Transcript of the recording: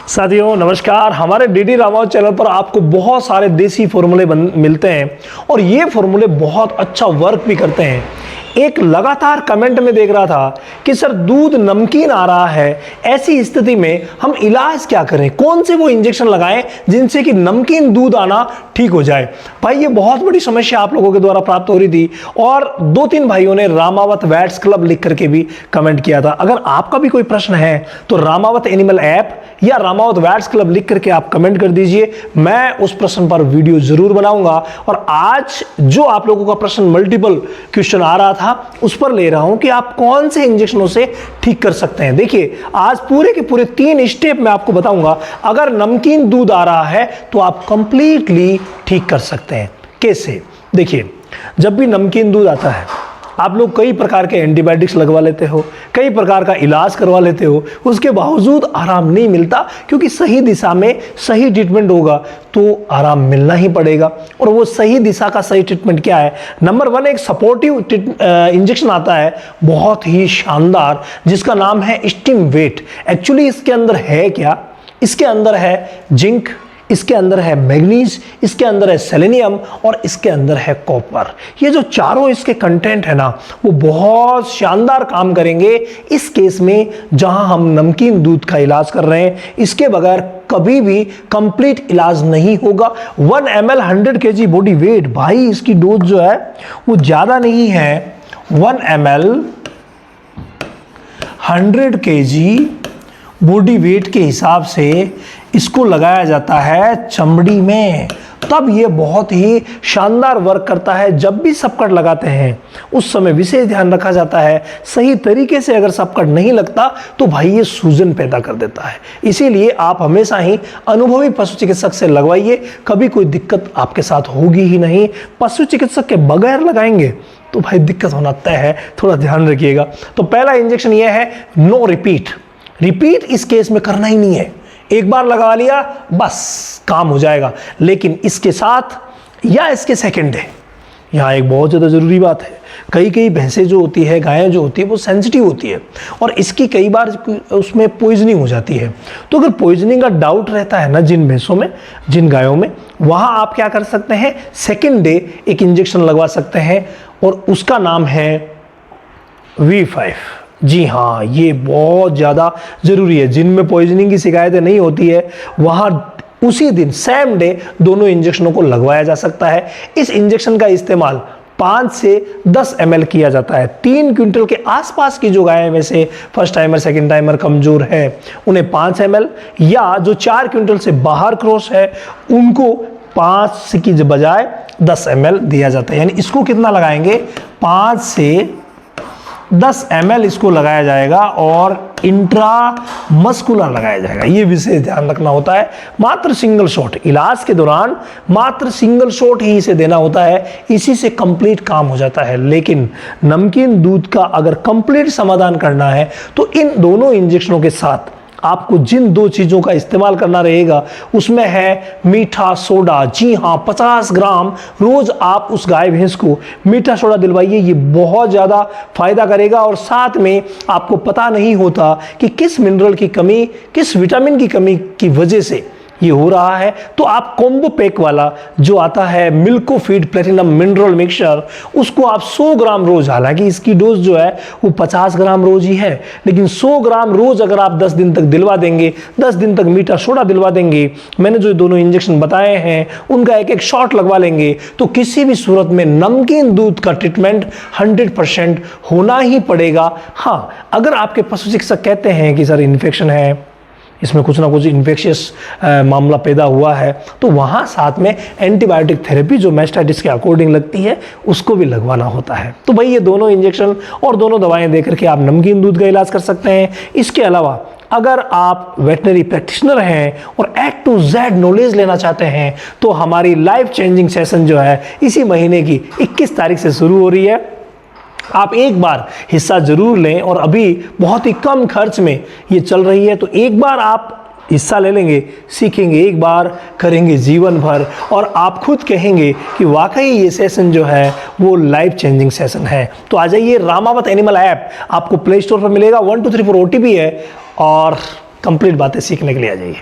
साथियों नमस्कार। हमारे डीडी रामावत चैनल पर आपको बहुत सारे देसी फॉर्मूले मिलते हैं और ये फॉर्मूले बहुत अच्छा वर्क भी करते हैं। एक लगातार कमेंट में देख रहा था कि सर दूध नमकीन आ रहा है, ऐसी स्थिति में हम इलाज क्या करें, कौन से वो इंजेक्शन लगाएं जिनसे कि नमकीन दूध आना ठीक हो जाए। भाई ये बहुत बड़ी समस्या आप लोगों के द्वारा प्राप्त हो रही थी और 2-3 भाइयों ने रामावत वैट्स क्लब लिख करके भी कमेंट किया था। अगर आपका भी कोई प्रश्न है तो रामावत एनिमल ऐप या रामावत वैट्स क्लब लिख करके आप कमेंट कर दीजिए, मैं उस प्रश्न पर वीडियो जरूर बनाऊंगा। और आज जो आप लोगों का प्रश्न मल्टीपल क्वेश्चन आ रहा था उस पर ले रहा हूं कि आप कौन से इंजेक्शनों से ठीक कर सकते हैं। देखिए आज पूरे के पूरे 3 स्टेप मैं आपको बताऊंगा। अगर नमकीन दूध आ रहा है तो आप कंप्लीटली ठीक कर सकते हैं। कैसे? देखिए जब भी नमकीन दूध आता है आप लोग कई प्रकार के एंटीबायोटिक्स लगवा लेते हो, कई प्रकार का इलाज करवा लेते हो, उसके बावजूद आराम नहीं मिलता, क्योंकि सही दिशा में सही ट्रीटमेंट होगा तो आराम मिलना ही पड़ेगा। और वो सही दिशा का सही ट्रीटमेंट क्या है? नंबर 1 एक सपोर्टिव इंजेक्शन आता है बहुत ही शानदार, जिसका नाम है स्टिम वेट। एक्चुअली इसके अंदर है क्या? इसके अंदर है जिंक, इसके अंदर है मैग्नीज, इसके अंदर है सेलेनियम और इसके अंदर है कॉपर। ये जो चारों इसके कंटेंट है ना वो बहुत शानदार काम करेंगे इस केस में जहां हम नमकीन दूध का इलाज कर रहे हैं। इसके बगैर कभी भी कंप्लीट इलाज नहीं होगा। 1 ml 100 kg बॉडी वेट, भाई इसकी डोज जो है वो ज्यादा नहीं है। 1 ml 100 kg बॉडी वेट के हिसाब से इसको लगाया जाता है चमड़ी में, तब ये बहुत ही शानदार वर्क करता है। जब भी सबकट लगाते हैं उस समय विशेष ध्यान रखा जाता है, सही तरीके से अगर सबकट नहीं लगता तो भाई ये सूजन पैदा कर देता है। इसीलिए आप हमेशा ही अनुभवी पशु चिकित्सक से लगवाइए, कभी कोई दिक्कत आपके साथ होगी ही नहीं। पशु चिकित्सक के बगैर लगाएंगे तो भाई दिक्कत होना तय है, थोड़ा ध्यान रखिएगा। तो पहला इंजेक्शन ये है नो रिपीट। रिपीट इस केस में करना ही नहीं है, एक बार लगा लिया बस काम हो जाएगा। लेकिन इसके साथ या इसके सेकंड डे यहाँ एक बहुत ज़्यादा ज़रूरी बात है। कई भैंसें जो होती है, गायें जो होती है वो सेंसिटिव होती है और इसकी कई बार उसमें पॉइजनिंग हो जाती है। तो अगर पॉइजनिंग का डाउट रहता है ना जिन भैंसों में, जिन गायों में, वहाँ आप क्या कर सकते हैं, सेकंड डे एक इंजेक्शन लगवा सकते हैं और उसका नाम है V5। जी हाँ, ये बहुत ज़्यादा ज़रूरी है। जिनमें पॉइजनिंग की शिकायतें नहीं होती है वहाँ उसी दिन सेम डे दोनों इंजेक्शनों को लगवाया जा सकता है। इस इंजेक्शन का इस्तेमाल 5 से 10 ml किया जाता है। 3 क्विंटल के आसपास की जो गाय में से फर्स्ट टाइमर सेकंड टाइमर कमज़ोर है उन्हें 5 ml, या जो 4 क्विंटल से बाहर क्रॉस है उनको 5 की बजाय 10 ml दिया जाता है। यानी इसको कितना लगाएंगे, 5 से 10 ml इसको लगाया जाएगा और इंट्रामस्कुलर लगाया जाएगा। ये विशेष ध्यान रखना होता है। मात्र सिंगल शॉट, इलाज के दौरान मात्र सिंगल शॉट ही इसे देना होता है, इसी से कंप्लीट काम हो जाता है। लेकिन नमकीन दूध का अगर कंप्लीट समाधान करना है तो इन दोनों इंजेक्शनों के साथ आपको जिन 2 चीज़ों का इस्तेमाल करना रहेगा उसमें है मीठा सोडा। जी हाँ, 50 ग्राम रोज आप उस गाय भैंस को मीठा सोडा दिलवाइए, ये बहुत ज़्यादा फायदा करेगा। और साथ में आपको पता नहीं होता कि किस मिनरल की कमी, किस विटामिन की कमी की वजह से ये हो रहा है, तो आप कॉम्बो पैक वाला जो आता है मिल्को फीड प्लेटिनम मिनरल मिक्सचर, उसको आप 100 ग्राम रोज, हालांकि इसकी डोज जो है वो 50 ग्राम रोज ही है, लेकिन 100 ग्राम रोज अगर आप 10 दिन तक दिलवा देंगे, 10 दिन तक मीठा सोडा दिलवा देंगे, मैंने जो दोनों इंजेक्शन बताए हैं उनका एक शॉट लगवा लेंगे, तो किसी भी सूरत में नमकीन दूध का ट्रीटमेंट 100% होना ही पड़ेगा। हाँ, अगर आपके पशु चिकित्सक कहते हैं कि सर इन्फेक्शन है, इसमें कुछ ना कुछ इन्फेक्शियस मामला पैदा हुआ है, तो वहाँ साथ में एंटीबायोटिक थेरेपी जो मैस्टाइटिस के अकॉर्डिंग लगती है उसको भी लगवाना होता है। तो भाई ये दोनों इंजेक्शन और दोनों दवाएं देकर के आप नमकीन दूध का इलाज कर सकते हैं। इसके अलावा अगर आप वेटनरी प्रैक्टिशनर हैं और A to Z नॉलेज लेना चाहते हैं तो हमारी लाइफ चेंजिंग सेशन जो है इसी महीने की 21 तारीख से शुरू हो रही है। आप एक बार हिस्सा जरूर लें और अभी बहुत ही कम खर्च में ये चल रही है, तो एक बार आप हिस्सा ले लेंगे, सीखेंगे, एक बार करेंगे जीवन भर, और आप खुद कहेंगे कि वाकई ये सेशन जो है वो लाइफ चेंजिंग सेशन है। तो आ जाइए, रामावत एनिमल ऐप आपको प्ले स्टोर पर मिलेगा, 1 2 3 4 OTP है और कंप्लीट बातें सीखने के लिए आ जाइए।